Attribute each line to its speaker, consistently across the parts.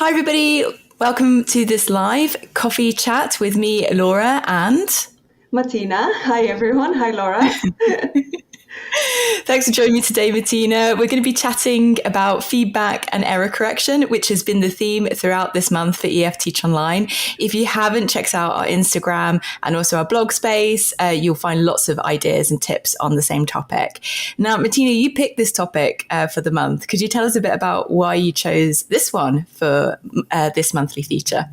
Speaker 1: Hi, everybody. Welcome to this live coffee chat with me, Laura, and
Speaker 2: Matina. Hi, everyone. Hi, Laura.
Speaker 1: thanks for joining me today, Matina. We're going to be chatting about feedback and error correction, which has been the theme throughout this month for EF Teach Online. If you haven't checked out our Instagram and also our blog space, you'll find lots of ideas and tips on the same topic. Now, Matina, you picked this topic for the month. Could you tell us a bit about why you chose this one for this monthly feature?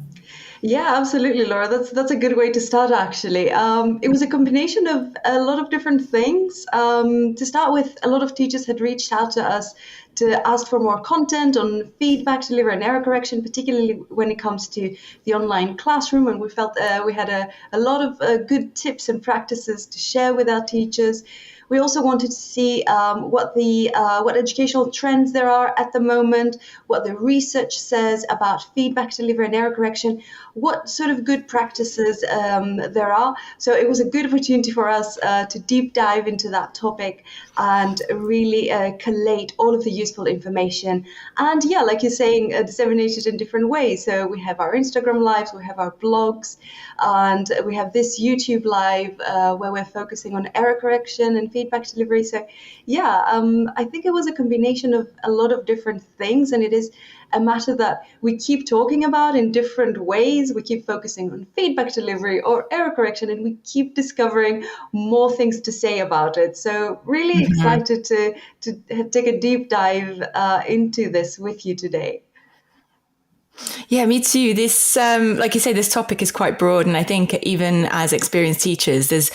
Speaker 2: Yeah, absolutely, Laura. That's a good way to start, actually. It was a combination of a lot of different things. To start with, a lot of teachers had reached out to us to ask for more content on feedback, delivery, and error correction, particularly when it comes to the online classroom. And we felt we had a lot of good tips and practices to share with our teachers. We also wanted to see what educational trends there are at the moment, what the research says about feedback, delivery, and error correction, what sort of good practices there are. So it was a good opportunity for us to deep dive into that topic and really collate all of the useful information. And yeah, like you're saying, disseminate it in different ways. So we have our Instagram lives, we have our blogs, and we have this YouTube live where we're focusing on error correction and feedback delivery. So yeah, I think it was a combination of a lot of different things, and it is a matter that we keep talking about in different ways. We keep focusing on feedback delivery or error correction, and we keep discovering more things to say about it. So really excited to take a deep dive into this with you today.
Speaker 1: Yeah, me too. This, like you say, this topic is quite broad. And I think even as experienced teachers, there's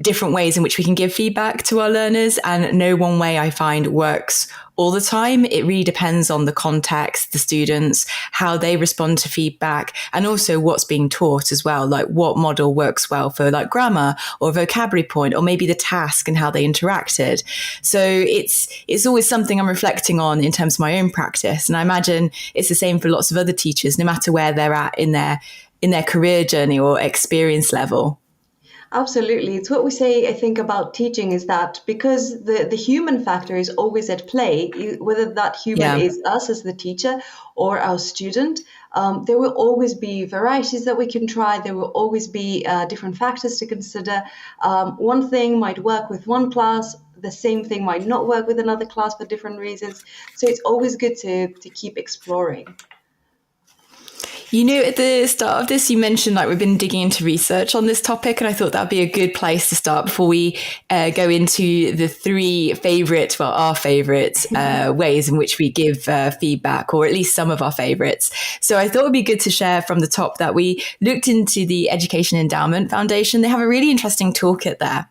Speaker 1: different ways in which we can give feedback to our learners, and no one way I find works all the time. It really depends on the context, the students, how they respond to feedback, and also what's being taught as well, like what model works well for like grammar or vocabulary point, or maybe the task and how they interacted. So it's always something I'm reflecting on in terms of my own practice. And I imagine it's the same for lots of other teachers, no matter where they're at in their career journey or experience level.
Speaker 2: Absolutely. It's what we say, I think, about teaching is that because the human factor is always at play, whether that human is us as the teacher or our student, there will always be varieties that we can try. There will always be different factors to consider. One thing might work with one class. The same thing might not work with another class for different reasons. So it's always good to keep exploring.
Speaker 1: You know, at the start of this, you mentioned like we've been digging into research on this topic, and I thought that'd be a good place to start before we go into the our favorite ways in which we give feedback, or at least some of our favorites. So I thought it'd be good to share from the top that we looked into the Education Endowment Foundation. They have a really interesting toolkit there,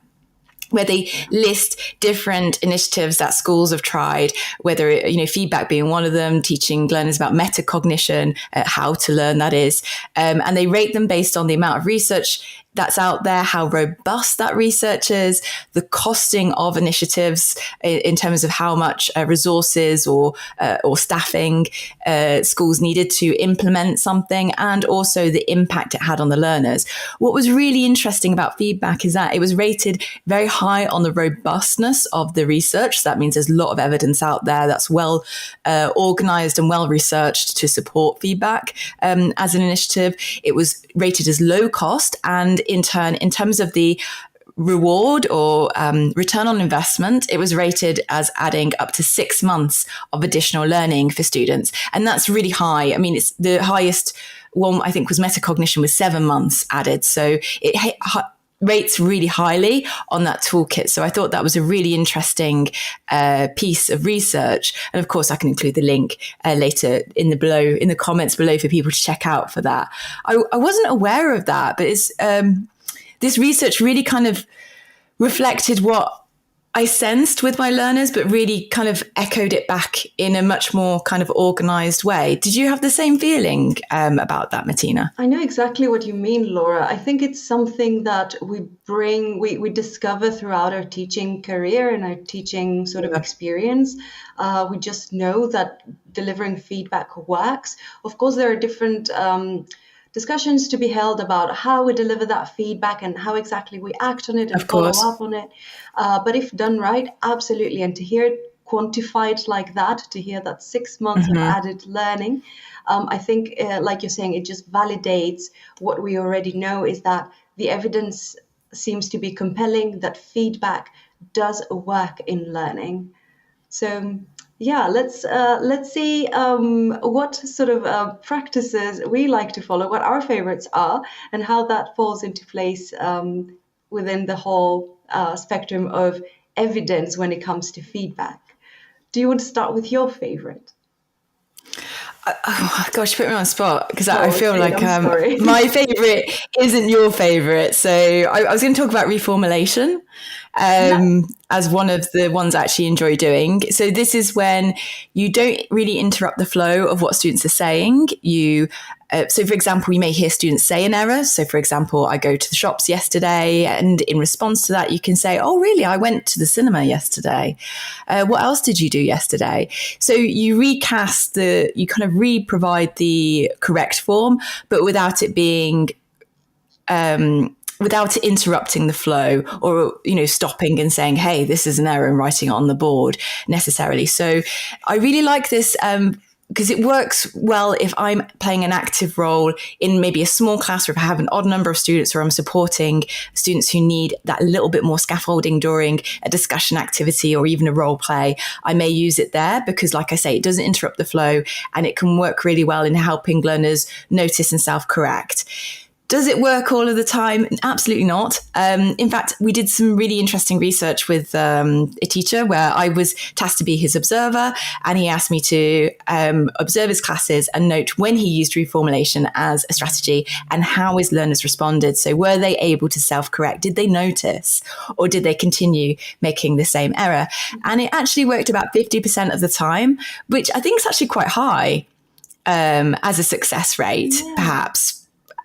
Speaker 1: where they list different initiatives that schools have tried, whether, feedback being one of them, teaching learners about metacognition, how to learn, that is. And they rate them based on the amount of research that's out there, how robust that research is, the costing of initiatives in terms of how much resources or staffing schools needed to implement something, and also the impact it had on the learners. What was really interesting about feedback is that it was rated very high on the robustness of the research. So that means there's a lot of evidence out there that's well organized and well researched to support feedback as an initiative. It was rated as low cost, and in turn, in terms of the reward or return on investment, it was rated as adding up to 6 months of additional learning for students. And that's really high. I mean, it's the highest one, I think, was metacognition with 7 months added. So it rates really highly on that toolkit. So I thought that was a really interesting piece of research. And of course, I can include the link later in the comments below for people to check out for that. I wasn't aware of that, but it's this research really kind of reflected what I sensed with my learners, but really kind of echoed it back in a much more kind of organized way. Did you have the same feeling about that, Matina?
Speaker 2: I know exactly what you mean, Laura. I think it's something that we discover throughout our teaching career and our teaching sort of experience. We just know that delivering feedback works. Of course, there are different discussions to be held about how we deliver that feedback and how exactly we act on it and follow up on it. But if done right, absolutely. And to hear it quantified like that, to hear that 6 months of added learning, I think, like you're saying, it just validates what we already know, is that the evidence seems to be compelling, that feedback does work in learning. So yeah, let's see what sort of practices we like to follow, what our favorites are, and how that falls into place within the whole spectrum of evidence when it comes to feedback. Do you want to start with your favorite?
Speaker 1: Oh gosh, you put me on the spot, because I feel
Speaker 2: Shit,
Speaker 1: like
Speaker 2: I'm sorry.
Speaker 1: my favorite isn't your favorite. So I was going to talk about reformulation as one of the ones I actually enjoy doing. So this is when you don't really interrupt the flow of what students are saying. So, for example, you may hear students say an error. So, for example, I go to the shops yesterday, and in response to that, you can say, "Oh, really? I went to the cinema yesterday. What else did you do yesterday?" So you you kind of re-provide the correct form, but without it being without it interrupting the flow, or stopping and saying, "Hey, this is an error," and writing it on the board necessarily. So I really like this because it works well if I'm playing an active role in maybe a small class, or if I have an odd number of students, or I'm supporting students who need that little bit more scaffolding during a discussion activity or even a role play. I may use it there because, like I say, it doesn't interrupt the flow, and it can work really well in helping learners notice and self-correct. Does it work all of the time? Absolutely not. In fact, we did some really interesting research with a teacher where I was tasked to be his observer, and he asked me to observe his classes and note when he used reformulation as a strategy and how his learners responded. So were they able to self-correct? Did they notice, or did they continue making the same error? And it actually worked about 50% of the time, which I think is actually quite high as a success rate, perhaps.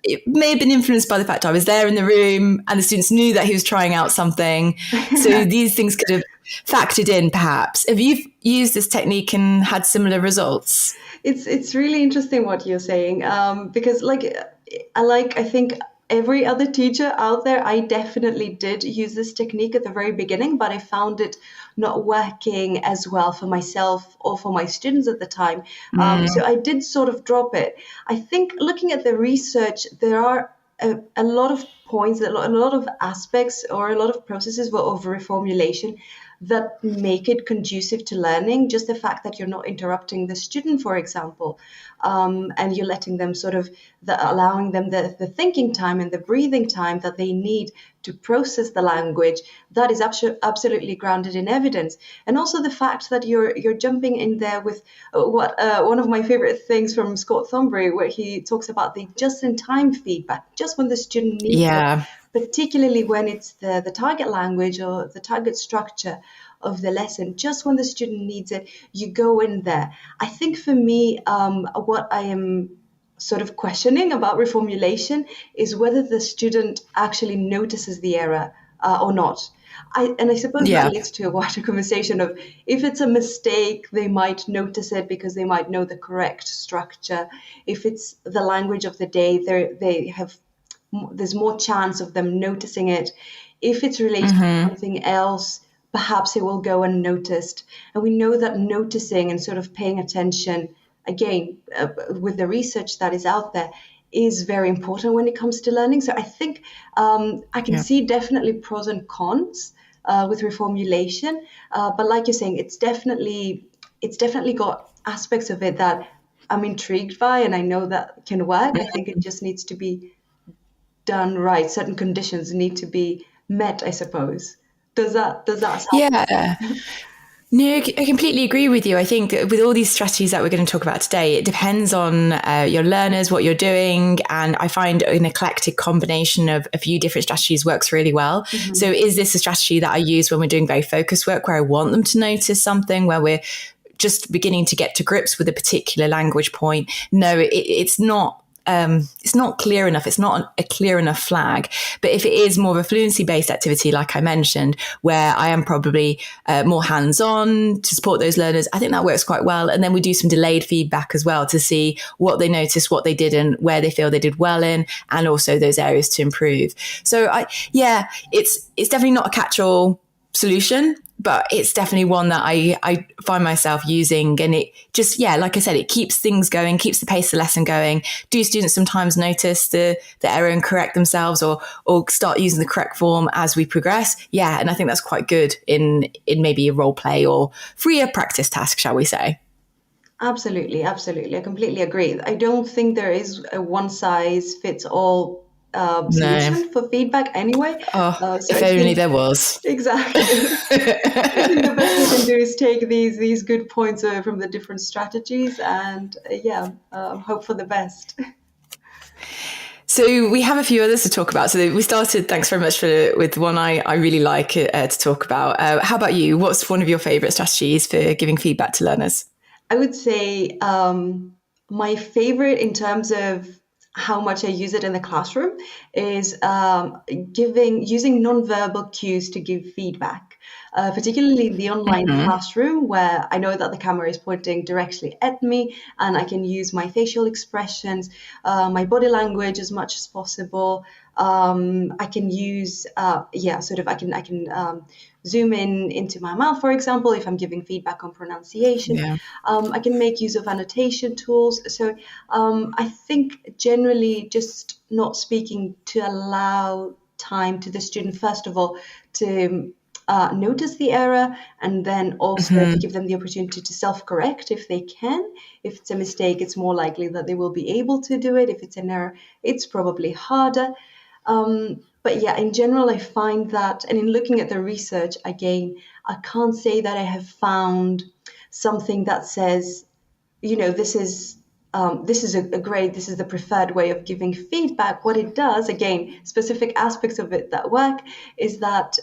Speaker 1: It may have been influenced by the fact I was there in the room and the students knew that he was trying out something. So these things could have factored in, perhaps. Have you used this technique and had similar results?
Speaker 2: It's really interesting what you're saying, because I think every other teacher out there, I definitely did use this technique at the very beginning, but I found it not working as well for myself or for my students at the time. So I did sort of drop it. I think looking at the research, there are a lot of points, a lot of aspects, or a lot of processes of reformulation that make it conducive to learning. Just the fact that you're not interrupting the student, for example, and you're letting them allowing them the thinking time and the breathing time that they need to process the language, that is absolutely grounded in evidence. And also the fact that you're jumping in there with one of my favorite things from Scott Thornbury, where he talks about the just-in-time feedback, just when the student needs it, particularly when it's the target language or the target structure of the lesson. Just when the student needs it, you go in there. I think for me, what I am sort of questioning about reformulation is whether the student actually notices the error or not. I suppose that leads to a wider conversation of, if it's a mistake, they might notice it because they might know the correct structure. If it's the language of the day, there's more chance of them noticing it. If it's related to something else, perhaps it will go unnoticed. And we know that noticing and sort of paying attention, again, with the research that is out there, is very important when it comes to learning. So I think I can see definitely pros and cons with reformulation. But like you're saying, it's definitely got aspects of it that I'm intrigued by, and I know that can work. I think it just needs to be done right. Certain conditions need to be met, I suppose. Does that sound?
Speaker 1: Yeah. No, I completely agree with you. I think with all these strategies that we're going to talk about today, it depends on your learners, what you're doing. And I find an eclectic combination of a few different strategies works really well. So is this a strategy that I use when we're doing very focused work, where I want them to notice something, where we're just beginning to get to grips with a particular language point? No, it's not. It's not clear enough. It's not a clear enough flag. But if it is more of a fluency-based activity, like I mentioned, where I am probably more hands-on to support those learners, I think that works quite well. And then we do some delayed feedback as well to see what they noticed, what they didn't, where they feel they did well in, and also those areas to improve. So it's definitely not a catch-all solution, but it's definitely one that I find myself using. And it just, yeah, like I said, it keeps things going, keeps the pace of the lesson going. Do students sometimes notice the error and correct themselves or start using the correct form as we progress? Yeah, and I think that's quite good in maybe a role play or freer practice task, shall we say.
Speaker 2: Absolutely, absolutely. I completely agree. I don't think there is a one size fits all
Speaker 1: No.
Speaker 2: solution for feedback anyway. So
Speaker 1: If
Speaker 2: I
Speaker 1: only
Speaker 2: think
Speaker 1: there was.
Speaker 2: exactly. I think the best we can do is take these good points from the different strategies and hope for the best.
Speaker 1: So we have a few others to talk about. So we started, thanks very much with one I really like to talk about. How about you? What's one of your favourite strategies for giving feedback to learners?
Speaker 2: I would say my favorite in terms of how much I use it in the classroom is using nonverbal cues to give feedback. Particularly in the online classroom where I know that the camera is pointing directly at me and I can use my facial expressions, my body language as much as possible. I can use, I can zoom in into my mouth, for example, if I'm giving feedback on pronunciation.
Speaker 1: Yeah.
Speaker 2: I can make use of annotation tools. So I think generally just not speaking to allow time to the student, first of all, to notice the error and then also to give them the opportunity to self-correct if they can. If it's a mistake, it's more likely that they will be able to do it. If it's an error, it's probably harder. But yeah, in general, I find that, and in looking at the research again, I can't say that I have found something that says, this is this is the preferred way of giving feedback. What it does, again, specific aspects of it that work, is that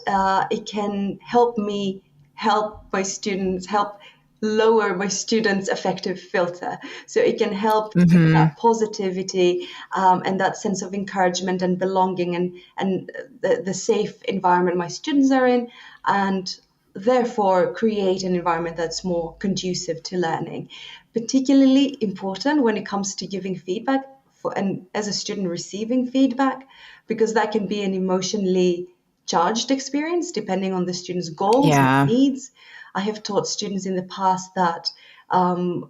Speaker 2: it can help me help my students, help lower my students' affective filter. So it can help to give that positivity and that sense of encouragement and belonging and the safe environment my students are in, and therefore create an environment that's more conducive to learning. Particularly important when it comes to giving feedback and as a student receiving feedback, because that can be an emotionally charged experience depending on the student's goals and
Speaker 1: Yeah.
Speaker 2: needs. I have taught students in the past that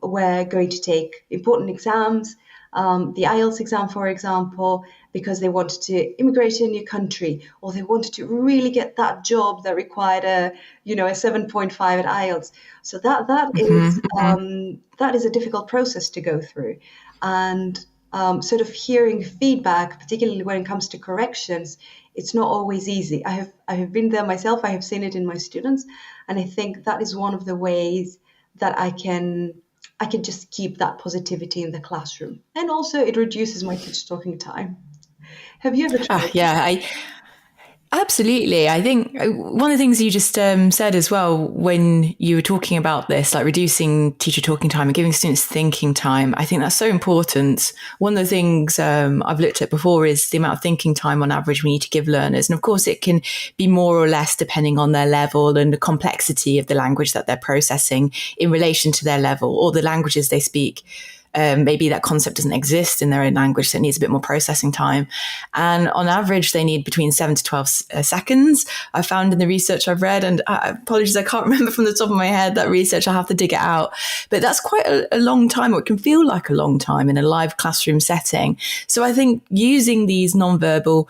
Speaker 2: we're going to take important exams, the IELTS exam, for example, because they wanted to immigrate to a new country, or they wanted to really get that job that required a 7.5 at IELTS. So that is a difficult process to go through, and sort of hearing feedback, particularly when it comes to corrections, it's not always easy. I have been there myself. I have seen it in my students, and I think that is one of the ways that I can just keep that positivity in the classroom. And also it reduces my teacher talking time. Have you ever tried
Speaker 1: Yeah, absolutely. I think one of the things you just said as well when you were talking about this, like reducing teacher talking time and giving students thinking time, I think that's so important. One of the things I've looked at before is the amount of thinking time on average we need to give learners. And of course, it can be more or less depending on their level and the complexity of the language that they're processing in relation to their level or the languages they speak. Maybe that concept doesn't exist in their own language, so it needs a bit more processing time. And on average, they need between 7 to 12 seconds. I found in the research I've read, and apologies, I can't remember from the top of my head that research, I'll have to dig it out. But that's quite a long time, or it can feel like a long time in a live classroom setting. So I think using these nonverbal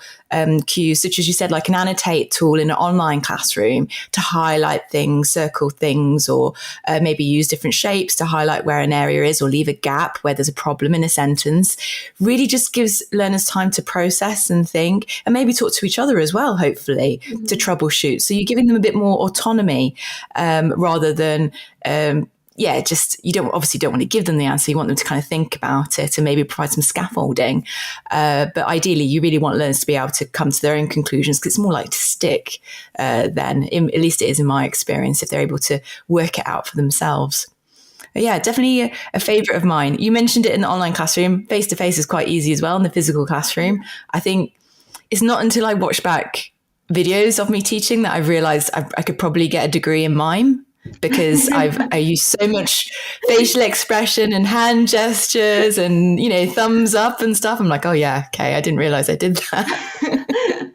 Speaker 1: cues, such as you said, like an annotate tool in an online classroom to highlight things, circle things, or maybe use different shapes to highlight where an area is or leave a gap where there's a problem in a sentence, really just gives learners time to process and think and maybe talk to each other as well, hopefully, to troubleshoot. So you're giving them a bit more autonomy rather than you don't want to give them the answer. You want them to kind of think about it and maybe provide some scaffolding. But ideally, you really want learners to be able to come to their own conclusions because it's more likely to stick then, at least it is in my experience, if they're able to work it out for themselves. But yeah, definitely a favourite of mine. You mentioned it in the online classroom. Face-to-face is quite easy as well in the physical classroom. I think it's not until I watch back videos of me teaching that I've realised I could probably get a degree in mime, because I use so much facial expression and hand gestures and, thumbs up and stuff. I'm like, oh yeah, okay, I didn't realize I did that.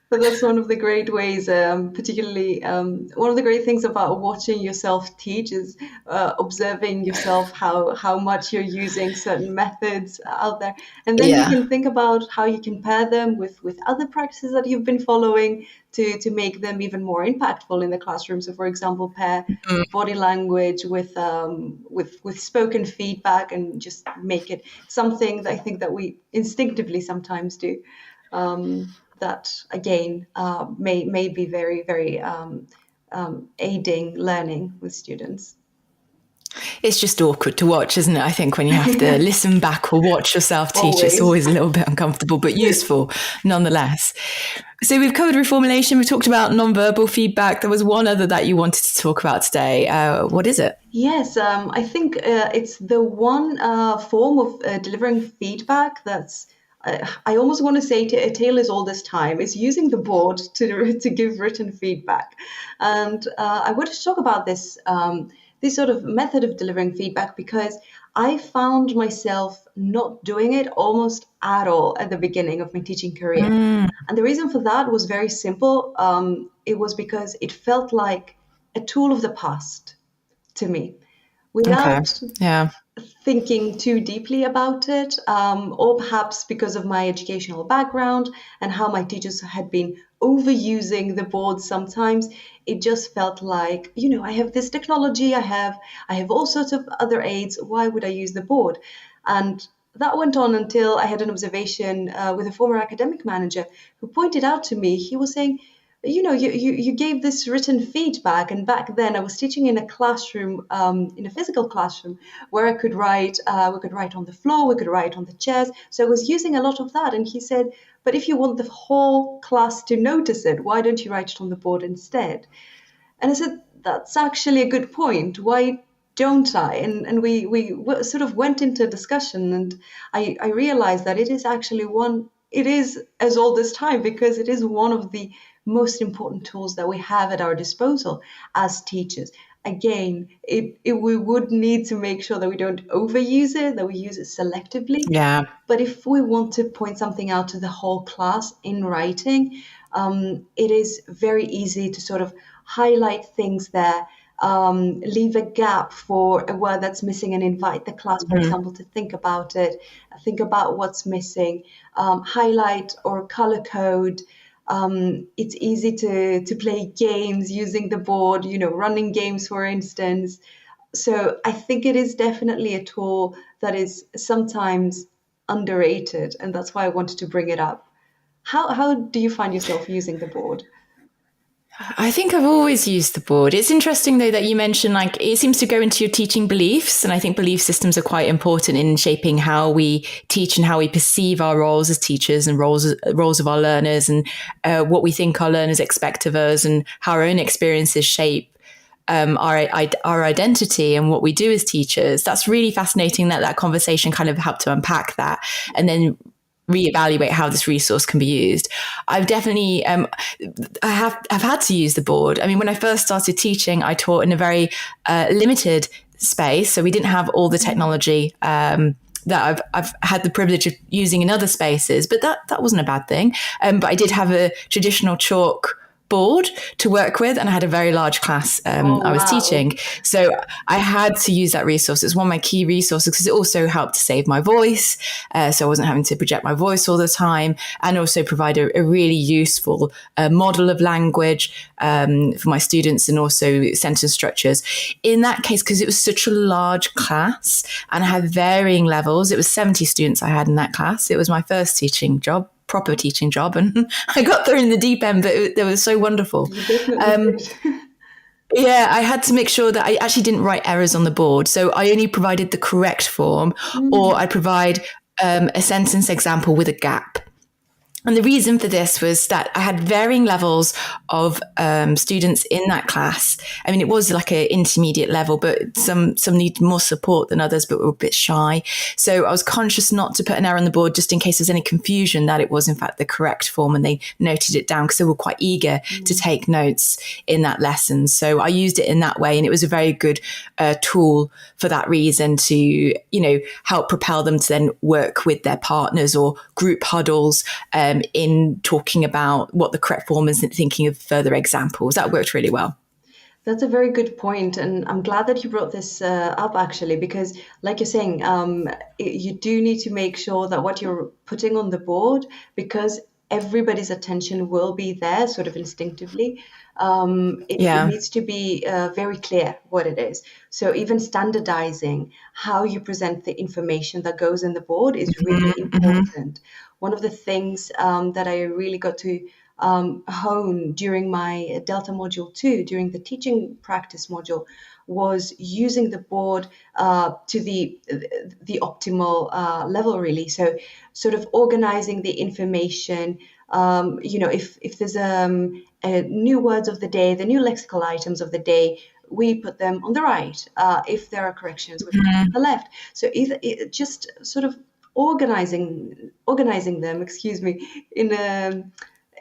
Speaker 2: But that's one of the great ways, particularly one of the great things about watching yourself teach is observing yourself how much you're using certain methods out there. And then you
Speaker 1: Yeah.
Speaker 2: can think about how you can pair them with other practices that you've been following to make them even more impactful in the classroom. So, for example, pair body language with spoken feedback and just make it something that I think that we instinctively sometimes do. That again may be very aiding learning with students.
Speaker 1: It's just awkward to watch, isn't it? I think when you have to listen back or watch yourself teach, it's
Speaker 2: Always.
Speaker 1: always a little bit uncomfortable, but useful nonetheless. So we've covered reformulation. We've talked about nonverbal feedback. There was one other that you wanted to talk about today. What is it?
Speaker 2: Yes, I think it's the one form of delivering feedback that's I almost want to say a tale as old as time is using the board to give written feedback, and I wanted to talk about this sort of method of delivering feedback because I found myself not doing it almost at all at the beginning of my teaching career, and the reason for that was very simple. It was because it felt like a tool of the past to me
Speaker 1: Okay.
Speaker 2: without
Speaker 1: Yeah.
Speaker 2: thinking too deeply about it, or perhaps because of my educational background and how my teachers had been overusing the board sometimes. It just felt like, I have this technology, I have all sorts of other aids. Why would I use the board? And that went on until I had an observation with a former academic manager who pointed out to me, he was saying, you gave this written feedback, and back then I was teaching in a classroom, in a physical classroom, where I could write. We could write on the floor, we could write on the chairs. So I was using a lot of that. And he said, "But if you want the whole class to notice it, why don't you write it on the board instead?" And I said, "That's actually a good point. Why don't I?" And we sort of went into a discussion, and I realized that it is as old as time because it is one of the most important tools that we have at our disposal as teachers. Again, we would need to make sure that we don't overuse it, that we use it selectively.
Speaker 1: Yeah.
Speaker 2: But if we want to point something out to the whole class in writing, it is very easy to sort of highlight things there, leave a gap for a word that's missing and invite the class, for example, to think about it, think about what's missing, highlight or color code. It's easy to play games using the board, running games, for instance. So I think it is definitely a tool that is sometimes underrated, and that's why I wanted to bring it up. How do you find yourself using the board?
Speaker 1: I think I've always used the board. It's interesting though that you mentioned like it seems to go into your teaching beliefs, and I think belief systems are quite important in shaping how we teach and how we perceive our roles as teachers and roles of our learners, and what we think our learners expect of us, and how our own experiences shape our identity and what we do as teachers. That's really fascinating that conversation kind of helped to unpack that, and then reevaluate how this resource can be used. I've definitely, I've had to use the board. I mean, when I first started teaching, I taught in a very limited space, so we didn't have all the technology that I've had the privilege of using in other spaces, but that wasn't a bad thing. But I did have a traditional chalk board to work with, and I had a very large class I was teaching, so I had to use that resource. It's one of my key resources because it also helped to save my voice, so I wasn't having to project my voice all the time, and also provide a really useful model of language for my students, and also sentence structures. In that case, because it was such a large class and I had varying levels, it was 70 students I had in that class. It was my first proper teaching job, and I got there in the deep end, but it was so wonderful.
Speaker 2: You definitely did.
Speaker 1: Yeah, I had to make sure that I actually didn't write errors on the board, so I only provided the correct form, or I provide a sentence example with a gap. And the reason for this was that I had varying levels of students in that class. I mean, it was like an intermediate level, but some needed more support than others, but were a bit shy. So I was conscious not to put an error on the board just in case there was any confusion that it was in fact the correct form, and they noted it down because they were quite eager to take notes in that lesson. So I used it in that way, and it was a very good tool for that reason to, help propel them to then work with their partners or group huddles, in talking about what the correct form is and thinking of further examples. That worked really well.
Speaker 2: That's a very good point, and I'm glad that you brought this up actually, because, like you're saying, you do need to make sure that what you're putting on the board, because everybody's attention will be there sort of instinctively. It needs to be very clear what it is. So even standardizing how you present the information that goes in the board is really important. One of the things that I really got to hone during my Delta Module 2, during the teaching practice module, was using the board to the optimal level, really. So sort of organizing the information, if there's new words of the day, the new lexical items of the day, we put them on the right. If there are corrections, we put them on the left. So just sort of organizing them,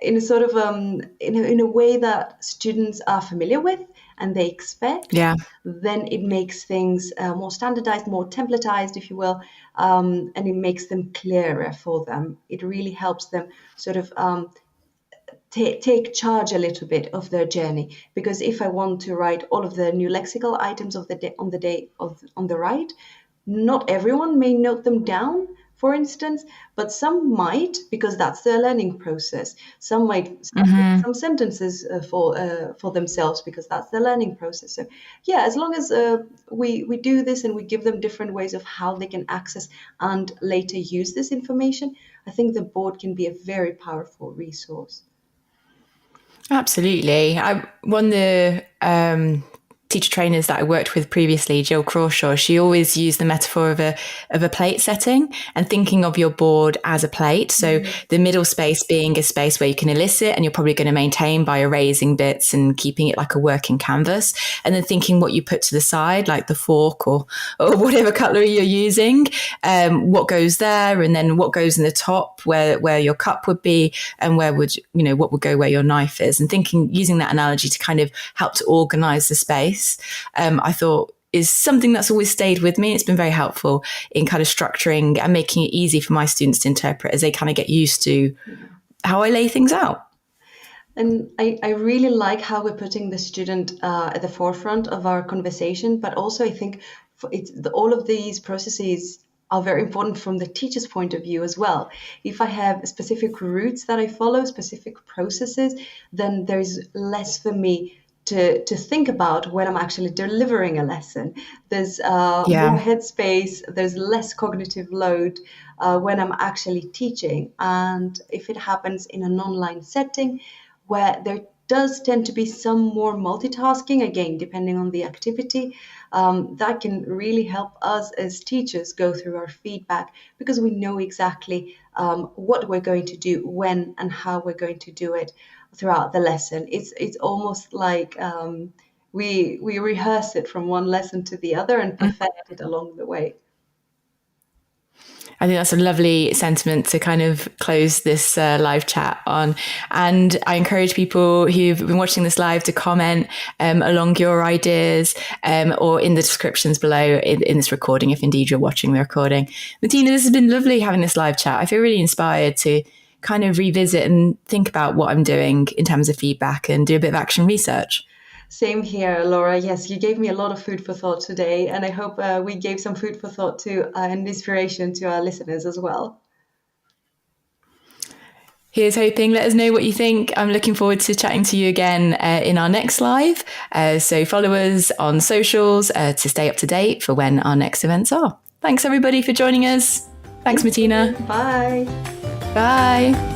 Speaker 2: in a sort of in a way that students are familiar with and they expect, then it makes things more standardized, more templatized, if you will, and it makes them clearer for them. It really helps them sort of take charge a little bit of their journey. Because if I want to write all of the new lexical items of the day on the right, not everyone may note them down, for instance, but some might, because that's their learning process. Some might start with some sentences for themselves, because that's their learning process. So yeah, as long as we do this and we give them different ways of how they can access and later use this information, I think the board can be a very powerful resource.
Speaker 1: Absolutely. One of the teacher trainers that I worked with previously, Jill Crawshaw, she always used the metaphor of a plate setting and thinking of your board as a plate. So the middle space being a space where you can elicit and you're probably going to maintain by erasing bits and keeping it like a working canvas. And then thinking what you put to the side, like the fork or whatever cutlery you're using, what goes there, and then what goes in the top where your cup would be, and what would go where your knife is, and using that analogy to kind of help to organize the space. I thought is something that's always stayed with me. It's been very helpful in kind of structuring and making it easy for my students to interpret as they kind of get used to how I lay things out.
Speaker 2: And I really like how we're putting the student at the forefront of our conversation, but also I think all of these processes are very important from the teacher's point of view as well. If I have specific routes that I follow, specific processes, then there's less for me to think about when I'm actually delivering a lesson. There's more headspace, there's less cognitive load when I'm actually teaching. And if it happens in an online setting where there does tend to be some more multitasking, again, depending on the activity, that can really help us as teachers go through our feedback, because we know exactly what we're going to do, when and how we're going to do it throughout the lesson. It's almost like we rehearse it from one lesson to the other and perfect it along the way.
Speaker 1: I think that's a lovely sentiment to kind of close this live chat on. And I encourage people who've been watching this live to comment along your ideas or in the descriptions below in this recording, if indeed you're watching the recording. Matina, this has been lovely having this live chat. I feel really inspired to kind of revisit and think about what I'm doing in terms of feedback and do a bit of action research.
Speaker 2: Same here, Laura. Yes, you gave me a lot of food for thought today, and I hope we gave some food for thought to and inspiration to our listeners as well.
Speaker 1: Here's hoping. Let us know what you think. I'm looking forward to chatting to you again in our next live. So follow us on socials to stay up to date for when our next events are. Thanks everybody for joining us. Thanks, Matina.
Speaker 2: Bye.
Speaker 1: Bye.